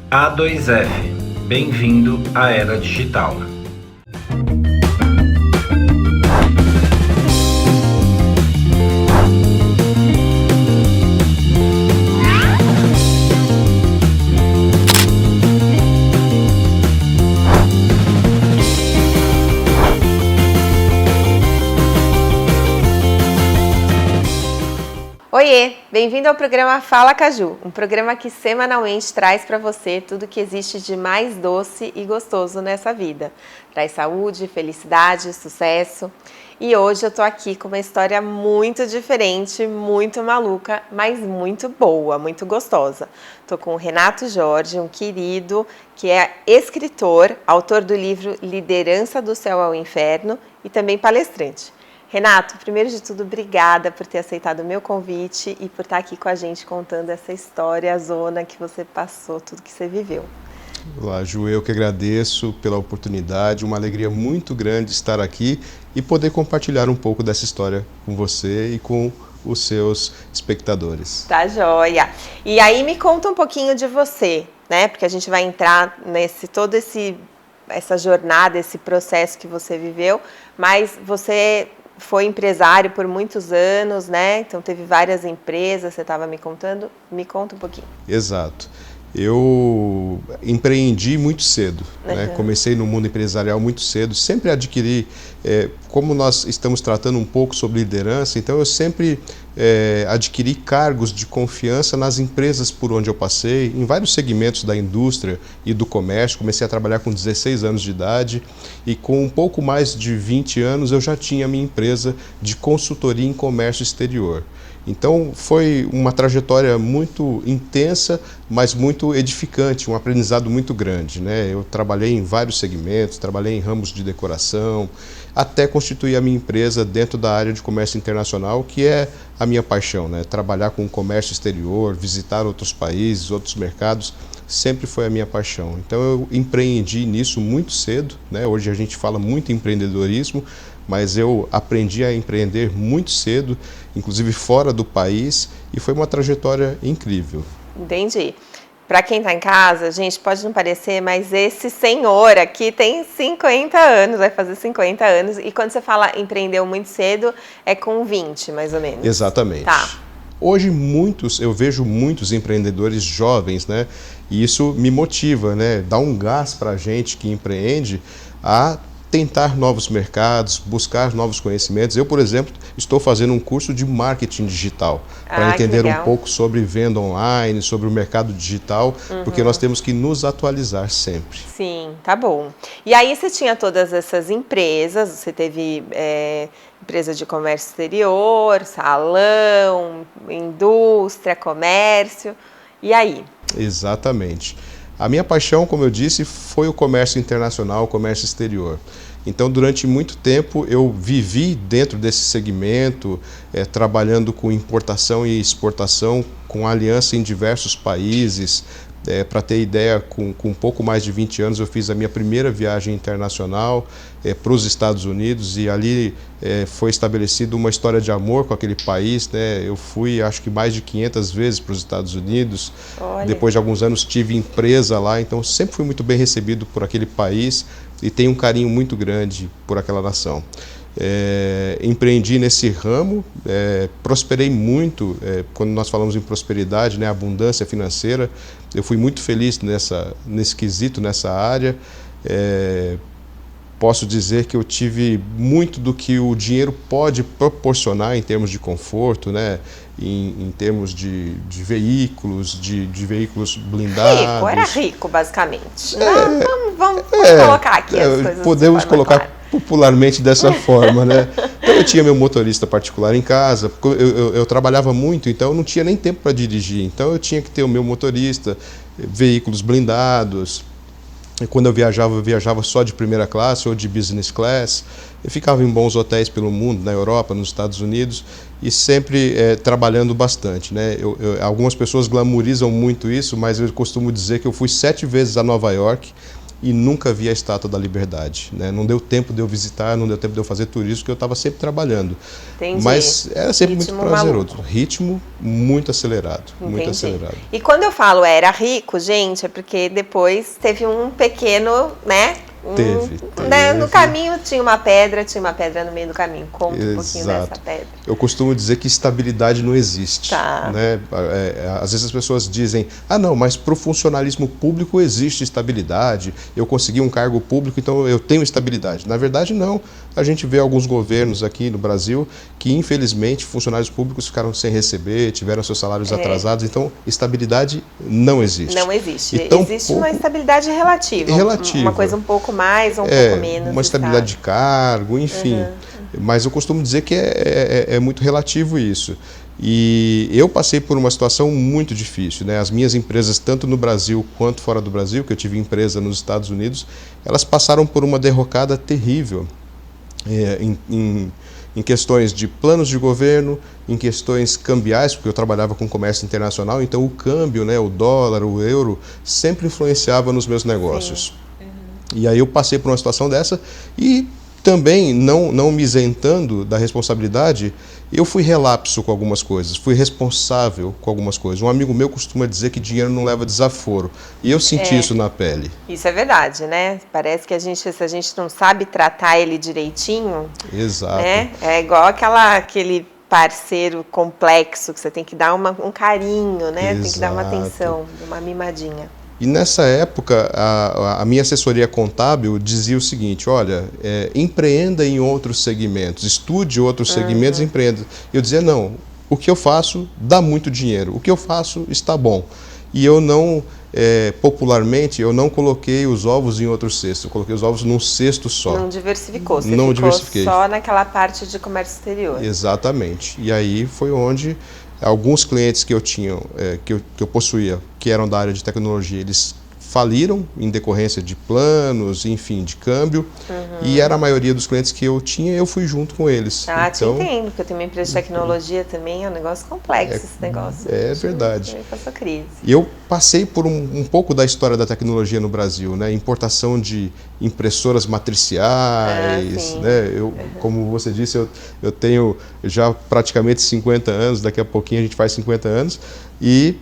A2F, bem-vindo à era digital. Oiê, bem-vindo ao programa Fala Caju, um programa que semanalmente traz para você tudo que existe de mais doce e gostoso nessa vida. Traz saúde, felicidade, sucesso. E hoje eu tô aqui com uma história muito diferente, muito maluca, mas muito boa, muito gostosa. Tô com o Renato Jorge, um querido que é escritor, autor do livro Liderança do Céu ao Inferno e também palestrante. Renato, primeiro de tudo, obrigada por ter aceitado o meu convite e por estar aqui com a gente contando essa história, a zona que você passou, tudo que você viveu. Olá, Ju, eu que agradeço pela oportunidade, uma alegria muito grande estar aqui e poder compartilhar um pouco dessa história com você e com os seus espectadores. Tá joia! E aí me conta um pouquinho de você, né? Porque a gente vai entrar nesse essa jornada, esse processo que você viveu, mas você foi empresário por muitos anos, né? Então teve várias empresas, você estava me contando. Me conta um pouquinho. Exato. Eu empreendi muito cedo, né? Comecei no mundo empresarial muito cedo, sempre adquiri, como nós estamos tratando um pouco sobre liderança, então eu sempre adquiri cargos de confiança nas empresas por onde eu passei, em vários segmentos da indústria e do comércio. Comecei a trabalhar com 16 anos de idade e com um pouco mais de 20 anos eu já tinha a minha empresa de consultoria em comércio exterior. Então foi uma trajetória muito intensa, mas muito edificante, um aprendizado muito grande, né? Eu trabalhei em vários segmentos, trabalhei em ramos de decoração, até constituir a minha empresa dentro da área de comércio internacional, que é a minha paixão, né? Trabalhar com o comércio exterior, visitar outros países, outros mercados, sempre foi a minha paixão. Então eu empreendi nisso muito cedo, né? Hoje a gente fala muito em empreendedorismo, mas eu aprendi a empreender muito cedo, inclusive fora do país, e foi uma trajetória incrível. Entendi. Para quem está em casa, gente, pode não parecer, mas esse senhor aqui tem 50 anos, vai fazer 50 anos, e quando você fala empreendeu muito cedo, é com 20, mais ou menos. Exatamente. Tá. Hoje eu vejo muitos empreendedores jovens, né? E isso me motiva, né? Dá um gás para a gente que empreende a tentar novos mercados, buscar novos conhecimentos. Eu, por exemplo, estou fazendo um curso de marketing digital para entender um pouco sobre venda online, sobre o mercado digital, porque nós temos que nos atualizar sempre. Sim, tá bom. E aí você tinha todas essas empresas, você teve empresa de comércio exterior, salão, indústria, comércio, e aí? Exatamente. A minha paixão, como eu disse, foi o comércio internacional, o comércio exterior. Então, durante muito tempo, eu vivi dentro desse segmento, trabalhando com importação e exportação, com aliança em diversos países. Para ter ideia, com um pouco mais de 20 anos, eu fiz a minha primeira viagem internacional para os Estados Unidos e ali foi estabelecida uma história de amor com aquele país, né? Eu fui, acho que mais de 500 vezes para os Estados Unidos. Olha. Depois de alguns anos tive empresa lá, então sempre fui muito bem recebido por aquele país e tenho um carinho muito grande por aquela nação. Empreendi nesse ramo, prosperei muito. Quando nós falamos em prosperidade, né, abundância financeira, eu fui muito feliz nesse quesito, nessa área. Posso dizer que eu tive muito do que o dinheiro pode proporcionar em termos de conforto, né? Em termos de veículos, de veículos blindados. Era rico, basicamente. Vamos colocar aqui as coisas. Podemos colocar popularmente dessa forma, né? Então eu tinha meu motorista particular em casa, eu trabalhava muito, então eu não tinha nem tempo para dirigir, então eu tinha que ter o meu motorista, veículos blindados. E quando eu viajava só de primeira classe ou de business class. Eu ficava em bons hotéis pelo mundo, na Europa, nos Estados Unidos, e sempre trabalhando bastante, né? Algumas pessoas glamourizam muito isso, mas eu costumo dizer que eu fui 7 vezes a Nova York e nunca vi a Estátua da Liberdade, né? Não deu tempo de eu visitar, não deu tempo de eu fazer turismo, porque eu estava sempre trabalhando. Entendi. Mas era sempre Ritmo muito prazeroso. maluco. Ritmo muito acelerado, muito Entendi. acelerado. E quando eu falo era rico, gente, é porque depois teve um pequeno, né? Teve. No caminho tinha uma pedra no meio do caminho. Conta um pouquinho dessa pedra. Eu costumo dizer que estabilidade não existe. Tá. Né? Às vezes as pessoas dizem, não, mas para o funcionalismo público existe estabilidade, eu consegui um cargo público, então eu tenho estabilidade. Na verdade, não. A gente vê alguns governos aqui no Brasil que, infelizmente, funcionários públicos ficaram sem receber, tiveram seus salários atrasados, então estabilidade não existe. Não existe. Então, existe uma estabilidade relativa. Uma coisa um pouco mais ou um pouco menos. Uma estabilidade de cargo, enfim. Mas eu costumo dizer que é muito relativo isso. E eu passei por uma situação muito difícil, né? As minhas empresas, tanto no Brasil quanto fora do Brasil, que eu tive empresa nos Estados Unidos, elas passaram por uma derrocada terrível. Em questões de planos de governo, em questões cambiais, porque eu trabalhava com comércio internacional, então o câmbio, né, o dólar, o euro, sempre influenciava nos meus negócios. E aí eu passei por uma situação dessa e também, não me isentando da responsabilidade, eu fui relapso com algumas coisas, fui responsável com algumas coisas. Um amigo meu costuma dizer que dinheiro não leva desaforo, e eu senti isso na pele. Isso é verdade, né? Parece que se a gente não sabe tratar ele direitinho, exato, né? É igual aquele parceiro complexo que você tem que dar um carinho, né? Exato. Tem que dar uma atenção, uma mimadinha. E nessa época, a minha assessoria contábil dizia o seguinte, olha, empreenda em outros segmentos, estude outros segmentos e empreenda. Eu dizia, não, o que eu faço dá muito dinheiro, o que eu faço está bom. E eu não, popularmente, eu não coloquei os ovos em outro cesto, eu coloquei os ovos num cesto só. Não diversificou, você não ficou diversifiquei. Só naquela parte de comércio exterior. Exatamente. E aí foi onde alguns clientes que eu tinha, que eu possuía, que eram da área de tecnologia, eles faliram em decorrência de planos, enfim, de câmbio, e era a maioria dos clientes que eu tinha, eu fui junto com eles. Te entendo, porque eu tenho uma empresa de tecnologia também, é um negócio complexo esse negócio. É verdade. Passou crise. E eu passei por um pouco da história da tecnologia no Brasil, né? Importação de impressoras matriciais, né? Como você disse, eu tenho já praticamente 50 anos, daqui a pouquinho a gente faz 50 anos, e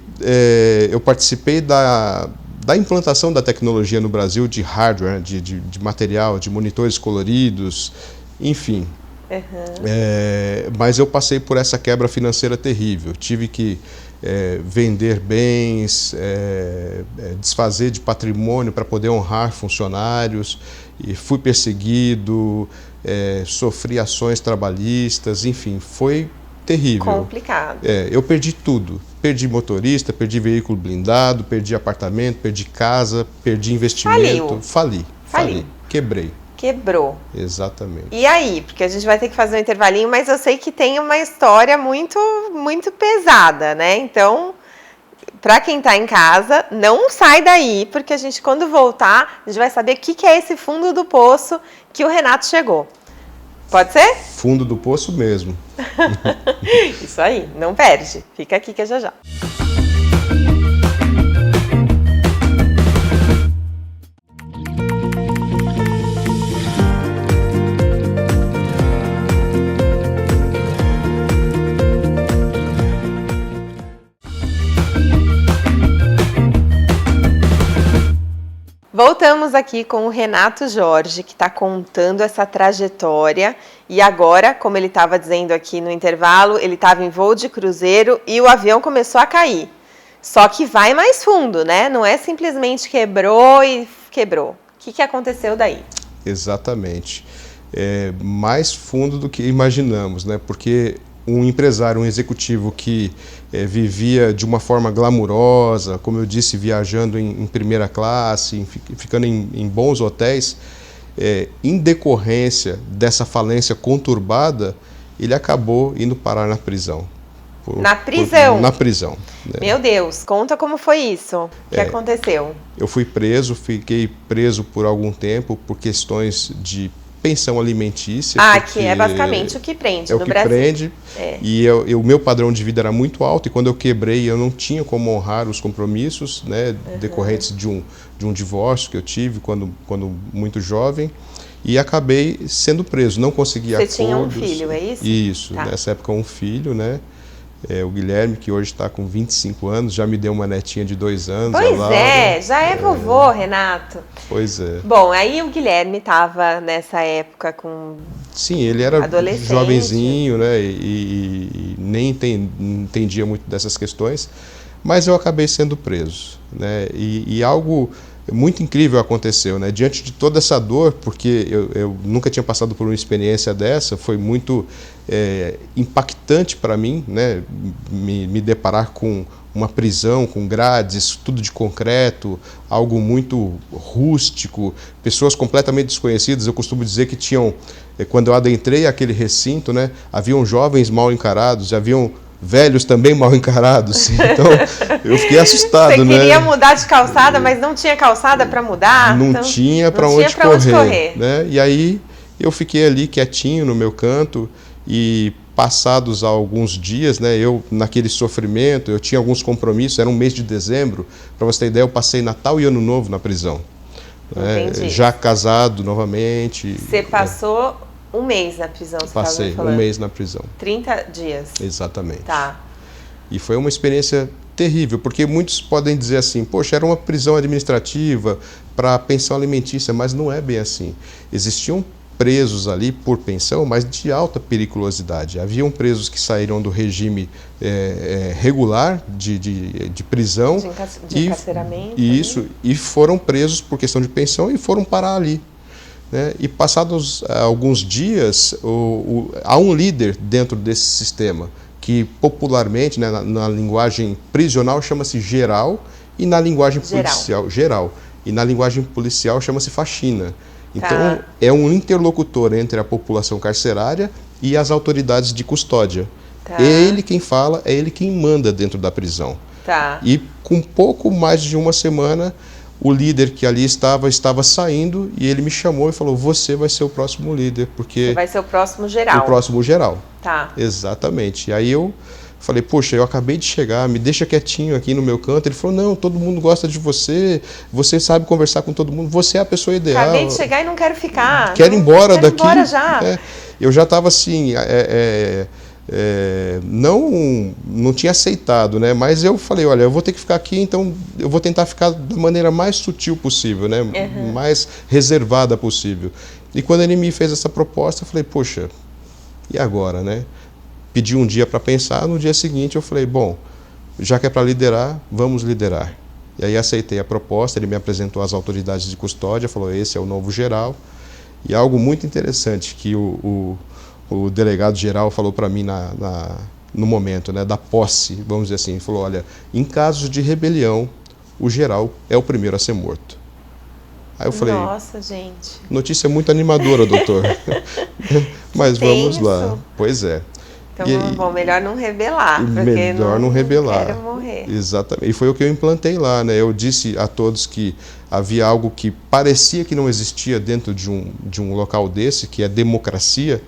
eu participei da implantação da tecnologia no Brasil, de hardware, de material, de monitores coloridos, enfim. Mas eu passei por essa quebra financeira terrível. Tive que vender bens, desfazer de patrimônio para poder honrar funcionários, e fui perseguido, sofri ações trabalhistas, enfim, foi terrível. Complicado. Eu perdi tudo. Perdi motorista, perdi veículo blindado, perdi apartamento, perdi casa, perdi investimento. Fali. Quebrei. Quebrou. Exatamente. E aí? Porque a gente vai ter que fazer um intervalinho, mas eu sei que tem uma história muito, muito pesada, né? Então, para quem está em casa, não sai daí, porque a gente, quando voltar, a gente vai saber o que é esse fundo do poço que o Renato chegou. Pode ser? Fundo do poço mesmo. Isso aí, não perde. Fica aqui que é já. Voltamos aqui com o Renato Jorge, que está contando essa trajetória. E agora, como ele estava dizendo aqui no intervalo, ele estava em voo de cruzeiro e o avião começou a cair. Só que vai mais fundo, né? Não é simplesmente quebrou e quebrou. O que aconteceu daí? Exatamente. Mais fundo do que imaginamos, né? Porque um empresário, um executivo que vivia de uma forma glamurosa, como eu disse, viajando em primeira classe, ficando em bons hotéis, em decorrência dessa falência conturbada, ele acabou indo parar na prisão. Na prisão? Na prisão. Né? Meu Deus, conta como foi isso. O que aconteceu? Eu fui preso, fiquei preso por algum tempo por questões de pensão alimentícia. Que é basicamente o que prende no Brasil. É o que prende. E o meu padrão de vida era muito alto, e quando eu quebrei, eu não tinha como honrar os compromissos, né, decorrentes de um divórcio que eu tive quando muito jovem, e acabei sendo preso. Não consegui acordos. Você tinha um filho, é isso? Isso, tá. Nessa época um filho, né? O Guilherme, que hoje está com 25 anos, já me deu uma netinha de 2 anos. Pois já é vovô, Renato. Pois é. Bom, aí o Guilherme estava nessa época com... Sim, ele era jovenzinho, né, e nem entendia muito dessas questões, mas eu acabei sendo preso, né, e algo muito incrível aconteceu, né, diante de toda essa dor, porque eu nunca tinha passado por uma experiência dessa, foi muito impactante para mim, né, me deparar com uma prisão com grades, tudo de concreto, algo muito rústico, pessoas completamente desconhecidas. Eu costumo dizer que tinham, quando eu adentrei aquele recinto, né, haviam jovens mal encarados, haviam velhos também mal encarados. Então, eu fiquei assustado, né? Você queria mudar de calçada, mas não tinha calçada para mudar? Não tinha para onde correr, né? E aí eu fiquei ali quietinho no meu canto e passados alguns dias, né, eu naquele sofrimento, eu tinha alguns compromissos, era um mês de dezembro, para você ter ideia, eu passei Natal e Ano Novo na prisão. Né, já casado novamente. Você passou um mês na prisão, você Passei um mês na prisão. 30 dias. Exatamente. Tá. E foi uma experiência terrível, porque muitos podem dizer assim, poxa, era uma prisão administrativa para pensão alimentícia, mas não é bem assim. Existiam presos ali por pensão, mas de alta periculosidade. Haviam presos que saíram do regime regular de prisão de encarceramento. Isso, e foram presos por questão de pensão e foram parar ali. Né? E passados alguns dias, há um líder dentro desse sistema, que popularmente, né, na linguagem prisional, chama-se geral, e na linguagem policial, geral, e na linguagem policial chama-se faxina. Então, é um interlocutor entre a população carcerária e as autoridades de custódia. É ele quem fala, é ele quem manda dentro da prisão. E com pouco mais de uma semana, o líder que ali estava saindo, e ele me chamou e falou, você vai ser o próximo líder, porque... Você vai ser o próximo geral. O próximo geral. Tá. Exatamente. E aí eu falei, poxa, eu acabei de chegar, me deixa quietinho aqui no meu canto. Ele falou, não, todo mundo gosta de você, você sabe conversar com todo mundo, você é a pessoa ideal. Acabei de chegar e não quero ficar. Quero ir embora daqui. Quero ir embora já. Eu já estava assim, não tinha aceitado, né? Mas eu falei, olha, eu vou ter que ficar aqui, então eu vou tentar ficar da maneira mais sutil possível, né? Mais reservada possível. E quando ele me fez essa proposta, eu falei, poxa, e agora, né? Pedi um dia para pensar, no dia seguinte eu falei, bom, já que é para liderar, vamos liderar. E aí aceitei a proposta, ele me apresentou às autoridades de custódia, falou, esse é o novo geral. E algo muito interessante que o delegado geral falou para mim no momento, né, da posse, vamos dizer assim, ele falou, olha, em casos de rebelião, o geral é o primeiro a ser morto. Aí eu falei, nossa, gente. Notícia muito animadora, doutor. Mas vamos lá. Pois é. Então, bom, melhor não rebelar. Melhor não rebelar. Quero morrer. Exatamente. E foi o que eu implantei lá, né? Eu disse a todos que havia algo que parecia que não existia dentro de um local desse, que é democracia,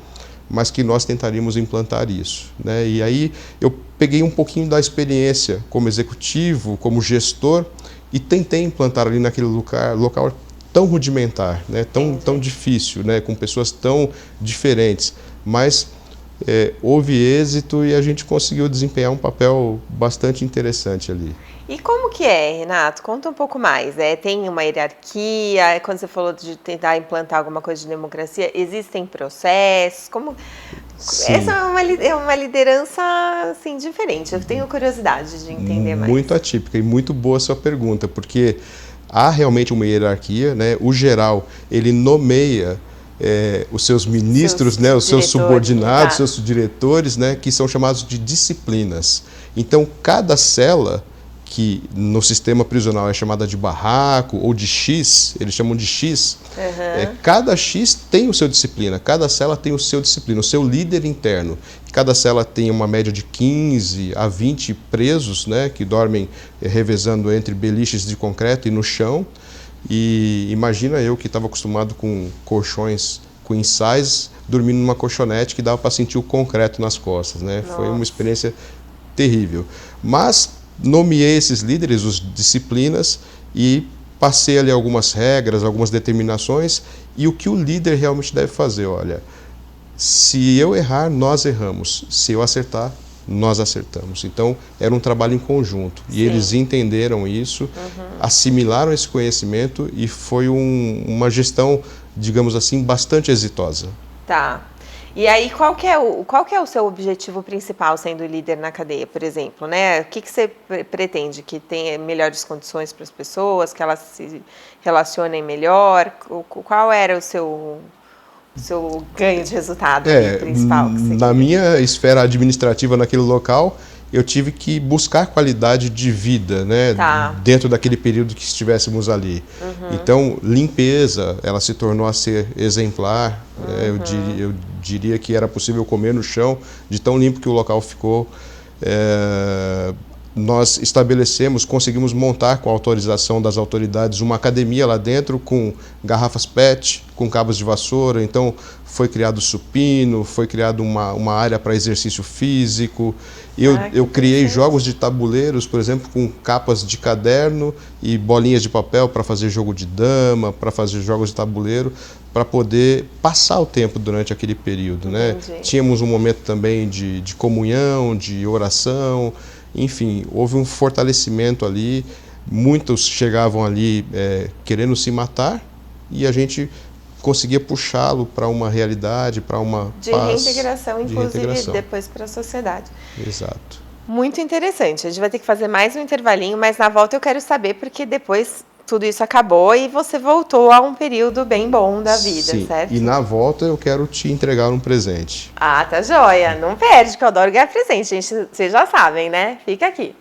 mas que nós tentaríamos implantar isso, né? E aí eu peguei um pouquinho da experiência como executivo, como gestor, e tentei implantar ali naquele local tão rudimentar, né? Tão difícil, né? Com pessoas tão diferentes, mas houve êxito e a gente conseguiu desempenhar um papel bastante interessante ali. E como que é, Renato? Conta um pouco mais. Tem uma hierarquia? Quando você falou de tentar implantar alguma coisa de democracia, existem processos? Como... Essa é uma liderança assim, diferente. Eu tenho curiosidade de entender mais. Muito atípica e muito boa a sua pergunta, porque há realmente uma hierarquia, né? O geral, ele nomeia os seus ministros, né, os seus subordinados, seus diretores, né, que são chamados de disciplinas. Então, cada cela, que no sistema prisional é chamada de barraco ou de X, eles chamam de X, cada X tem o seu disciplina, cada cela tem o seu disciplina, o seu líder interno. Cada cela tem uma média de 15 a 20 presos, né, que dormem revezando entre beliches de concreto e no chão. E imagina eu que estava acostumado com colchões queen size, dormindo numa colchonete que dava para sentir o concreto nas costas, né? Nossa. Foi uma experiência terrível. Mas nomeei esses líderes, os disciplinas, e passei ali algumas regras, algumas determinações, e o que o líder realmente deve fazer, olha, se eu errar, nós erramos, se eu acertar, nós acertamos. Então, era um trabalho em conjunto, e eles entenderam isso, assimilaram esse conhecimento, e foi uma gestão, digamos assim, bastante exitosa. Tá. E aí, qual que é o seu objetivo principal sendo líder na cadeia, por exemplo, né? O que você pretende? Que tenha melhores condições para as pessoas, que elas se relacionem melhor? Qual era o seu ganho de resultado principal? Na minha esfera administrativa naquele local, eu tive que buscar qualidade de vida, né, dentro daquele período que estivéssemos ali. Então, limpeza, ela se tornou a ser exemplar. Né, eu diria que era possível comer no chão, de tão limpo que o local ficou. Nós estabelecemos, conseguimos montar com a autorização das autoridades uma academia lá dentro com garrafas PET, com cabos de vassoura. Então foi criado supino, foi criado uma área para exercício físico. Eu criei jogos de tabuleiros, por exemplo, com capas de caderno e bolinhas de papel para fazer jogo de dama, para fazer jogos de tabuleiro, para poder passar o tempo durante aquele período, né? Tínhamos um momento também de comunhão, de oração. Enfim, houve um fortalecimento ali, muitos chegavam ali querendo se matar e a gente conseguia puxá-lo para uma realidade, para uma paz. Reintegração, inclusive, depois para a sociedade. Exato. Muito interessante. A gente vai ter que fazer mais um intervalinho, mas na volta eu quero saber, porque depois tudo isso acabou e você voltou a um período bem bom da vida, certo? E na volta eu quero te entregar um presente. Ah, tá joia. Não perde, que eu adoro ganhar presente, gente. Vocês já sabem, né? Fica aqui.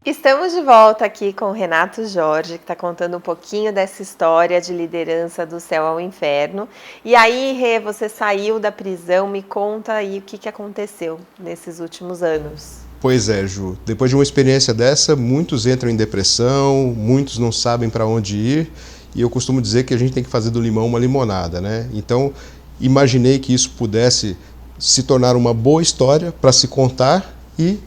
Estamos de volta aqui com o Renato Jorge, que está contando um pouquinho dessa história de liderança do céu ao inferno. E aí, Rê, você saiu da prisão, me conta aí o que aconteceu nesses últimos anos. Pois é, Ju. Depois de uma experiência dessa, muitos entram em depressão, muitos não sabem para onde ir, e eu costumo dizer que a gente tem que fazer do limão uma limonada, né? Então, imaginei que isso pudesse se tornar uma boa história para se contar e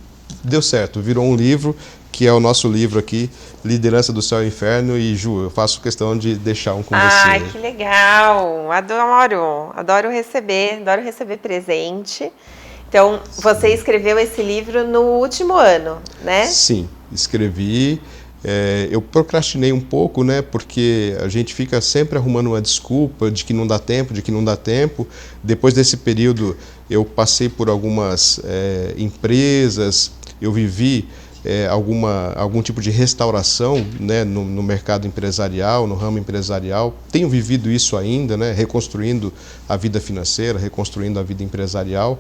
deu certo, virou um livro, que é o nosso livro aqui, Liderança do Céu ao Inferno, e Ju, eu faço questão de deixar um com você. Ai, que legal! Adoro receber presente. Então, você escreveu esse livro no último ano, né? Sim, escrevi. Eu procrastinei um pouco, né? Porque a gente fica sempre arrumando uma desculpa de que não dá tempo, Depois desse período, eu passei por algumas empresas, eu vivi algum tipo de restauração, né, no mercado empresarial, no ramo empresarial. Tenho vivido isso ainda, né, reconstruindo a vida financeira, reconstruindo a vida empresarial,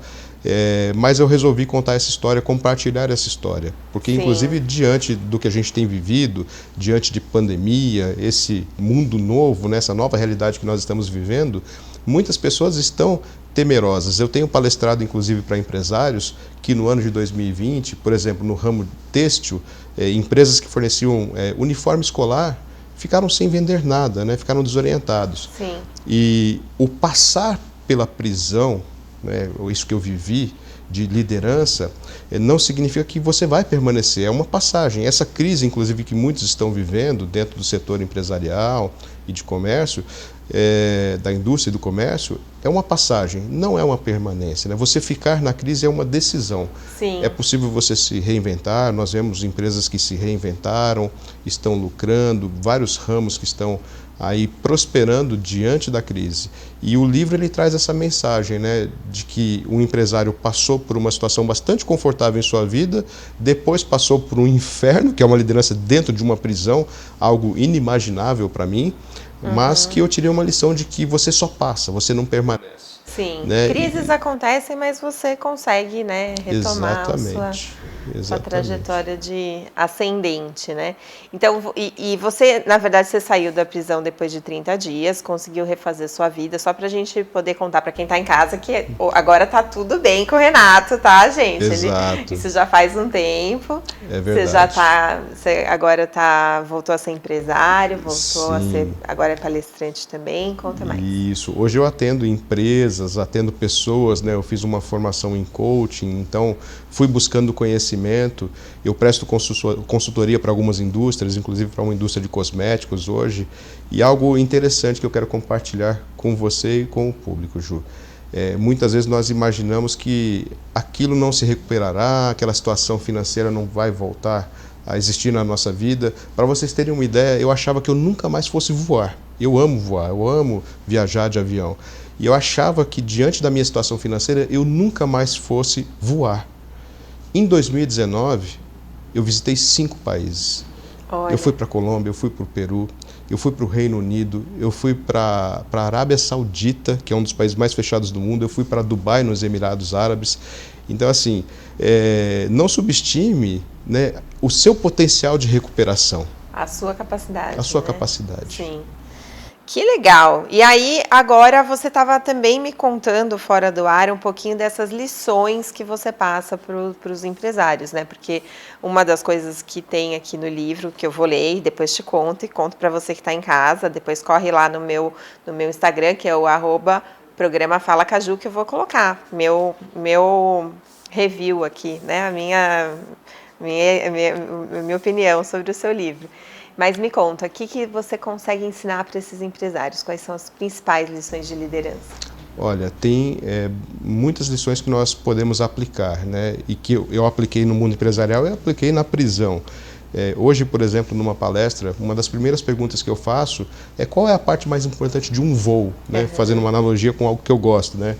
mas eu resolvi contar essa história, compartilhar essa história, porque inclusive diante do que a gente tem vivido, diante de pandemia, esse mundo novo, né, essa nova realidade que nós estamos vivendo, muitas pessoas estão temerosas. Eu tenho palestrado, inclusive, para empresários que no ano de 2020, por exemplo, no ramo têxtil, empresas que forneciam uniforme escolar ficaram sem vender nada, né? Ficaram desorientados. Sim. E o passar pela prisão, né, isso que eu vivi, de liderança, não significa que você vai permanecer, é uma passagem. Essa crise, inclusive, que muitos estão vivendo dentro do setor empresarial e de comércio, da indústria e do comércio, é uma passagem, não é uma permanência, né? Você ficar na crise é uma decisão. Sim. É possível você se reinventar, nós vemos empresas que se reinventaram, estão lucrando, vários ramos que estão aí prosperando diante da crise. E o livro ele traz essa mensagem, né, de que um empresário passou por uma situação bastante confortável em sua vida, depois passou por um inferno, que é uma liderança dentro de uma prisão, algo inimaginável para mim, mas que eu tirei uma lição de que você só passa, você não permanece. Sim, né? Crises acontecem, mas você consegue, né, retomar Exatamente. sua trajetória de ascendente, né? Então, e você, na verdade, você saiu da prisão depois de 30 dias, conseguiu refazer sua vida, só pra gente poder contar pra quem tá em casa que agora tá tudo bem com o Renato, tá, gente? Exato. Isso já faz um tempo. É verdade. Você já tá, você agora voltou a ser empresário, voltou a ser, agora é palestrante também, conta mais. Isso, hoje eu atendo empresas, atendo pessoas, né? Eu fiz uma formação em coaching, então fui buscando conhecimento, eu presto consultoria para algumas indústrias, inclusive para uma indústria de cosméticos hoje, e algo interessante que eu quero compartilhar com você e com o público, Ju. Muitas vezes nós imaginamos que aquilo não se recuperará, aquela situação financeira não vai voltar a existir na nossa vida. Para vocês terem uma ideia, eu achava que eu nunca mais fosse voar. Eu amo voar, eu amo viajar de avião. E eu achava que diante da minha situação financeira, eu nunca mais fosse voar. Em 2019, eu visitei 5 países. Olha. Eu fui para a Colômbia, eu fui para o Peru, eu fui para o Reino Unido, eu fui para a Arábia Saudita, que é um dos países mais fechados do mundo, eu fui para Dubai, nos Emirados Árabes. Então, assim, não subestime, né, o seu potencial de recuperação. A sua capacidade. A sua né? capacidade. Sim. Que legal! E aí, agora você estava também me contando fora do ar um pouquinho dessas lições que você passa para os empresários, né? Porque uma das coisas que tem aqui no livro, que eu vou ler e depois te conto, e conto para você que está em casa, depois corre lá no meu Instagram, que é o @programa Fala Caju, que eu vou colocar meu review aqui, né? A minha opinião sobre o seu livro. Mas me conta, o que você consegue ensinar para esses empresários? Quais são as principais lições de liderança? Olha, tem muitas lições que nós podemos aplicar, né? E que eu apliquei no mundo empresarial e apliquei na prisão. Hoje, por exemplo, numa palestra, uma das primeiras perguntas que eu faço é qual é a parte mais importante de um voo, né? Fazendo uma analogia com algo que eu gosto, né?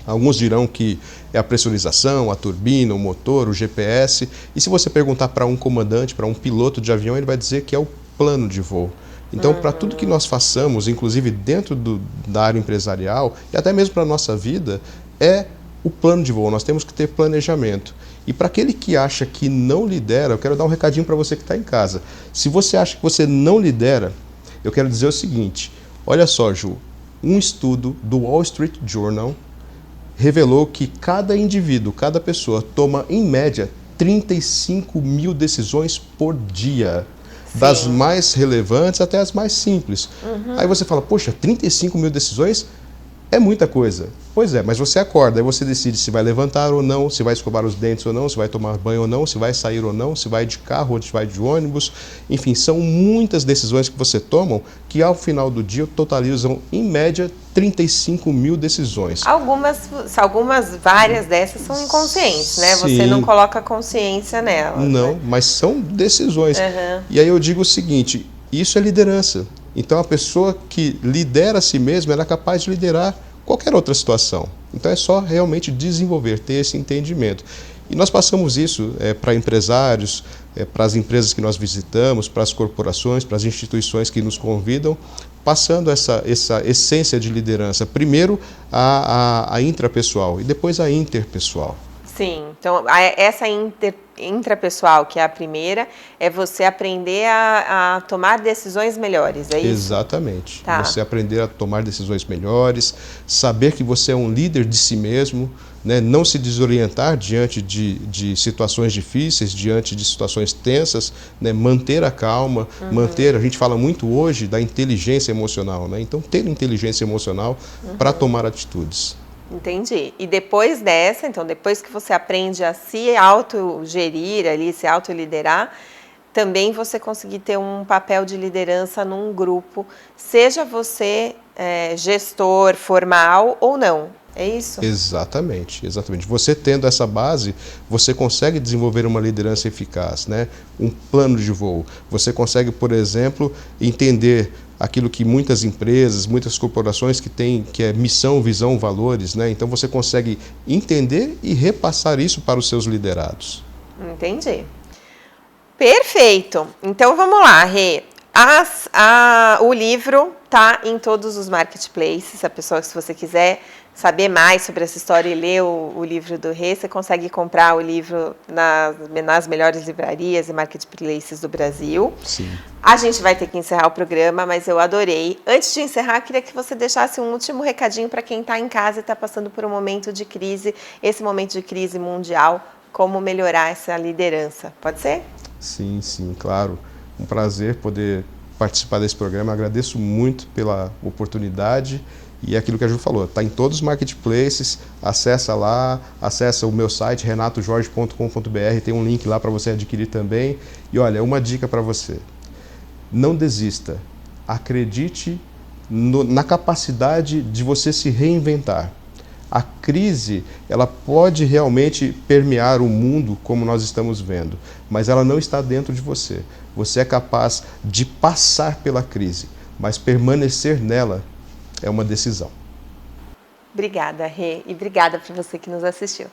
Alguns dirão que é a pressurização, a turbina, o motor, o GPS. E se você perguntar para um comandante, para um piloto de avião, ele vai dizer que é o plano de voo. Então, para tudo que nós façamos, inclusive dentro da área empresarial e até mesmo para a nossa vida, é o plano de voo. Nós temos que ter planejamento. E para aquele que acha que não lidera, eu quero dar um recadinho para você que está em casa. Se você acha que você não lidera, eu quero dizer o seguinte. Olha só, Ju, um estudo do Wall Street Journal revelou que cada indivíduo, cada pessoa toma, em média, 35 mil decisões por dia. Sim. Das mais relevantes até as mais simples. Aí você fala, poxa, 35 mil decisões é muita coisa. Pois é, mas você acorda, aí você decide se vai levantar ou não, se vai escovar os dentes ou não, se vai tomar banho ou não, se vai sair ou não, se vai de carro ou se vai de ônibus. Enfim, são muitas decisões que você toma que ao final do dia totalizam, em média, 35 mil decisões. Várias dessas são inconscientes, né? Sim. Você não coloca consciência nelas. Não, né? Mas são decisões. E aí eu digo o seguinte, isso é liderança. Então a pessoa que lidera a si mesma, ela é capaz de liderar qualquer outra situação. Então é só realmente desenvolver, ter esse entendimento. E nós passamos isso para empresários, para as empresas que nós visitamos, para as corporações, para as instituições que nos convidam, passando essa essência de liderança. Primeiro a intrapessoal e depois a interpessoal. Sim, então essa intrapessoal, que é a primeira, é você aprender a tomar decisões melhores, é isso? Exatamente. Tá. Você aprender a tomar decisões melhores, saber que você é um líder de si mesmo, né? Não se desorientar diante de situações difíceis, diante de situações tensas, né? Manter a calma, a gente fala muito hoje da inteligência emocional, né? Então ter inteligência emocional para tomar atitudes. Entendi. E depois dessa, então, depois que você aprende a se autogerir ali, se autoliderar, também você conseguir ter um papel de liderança num grupo, seja você gestor formal ou não. É isso? Exatamente, exatamente. Você tendo essa base, você consegue desenvolver uma liderança eficaz, né? Um plano de voo. Você consegue, por exemplo, entender aquilo que muitas empresas, muitas corporações que têm, que é missão, visão, valores, né? Então você consegue entender e repassar isso para os seus liderados. Entendi. Perfeito. Então vamos lá, Rê. O livro tá em todos os marketplaces. A pessoa, se você quiser saber mais sobre essa história e ler o livro do Rê, você consegue comprar o livro nas melhores livrarias e marketplaces do Brasil. Sim. A gente vai ter que encerrar o programa, mas eu adorei. Antes de encerrar, queria que você deixasse um último recadinho para quem está em casa e está passando por um momento de crise, esse momento de crise mundial, como melhorar essa liderança. Pode ser? Sim, sim, claro. Um prazer poder participar desse programa. Agradeço muito pela oportunidade e aquilo que a Ju falou, está em todos os marketplaces, acessa lá, acessa o meu site renatojorge.com.br, tem um link lá para você adquirir também. E olha, uma dica para você, não desista, acredite na capacidade de você se reinventar. A crise, ela pode realmente permear o mundo como nós estamos vendo, mas ela não está dentro de você. Você é capaz de passar pela crise, mas permanecer nela é uma decisão. Obrigada, Rê, e obrigada para você que nos assistiu.